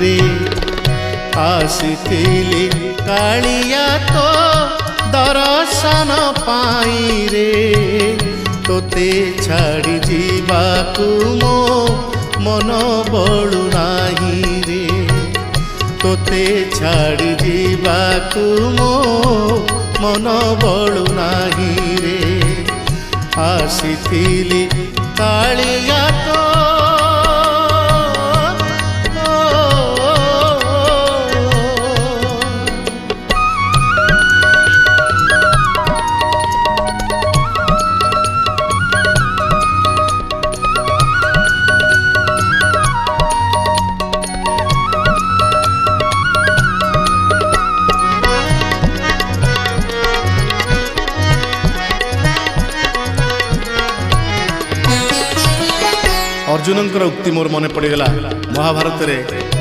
रे आसीथिली कालिया तो दर्शन पाई रे तोते छाड़ी जीवाकू मो मन बळु नाही रे तोते छाड़ी जीवाकू मो मन बळु नाही रे आसीथिली कालिया तो अर्जुनंकर उक्ति मोर मन पड़गला महाभारत रे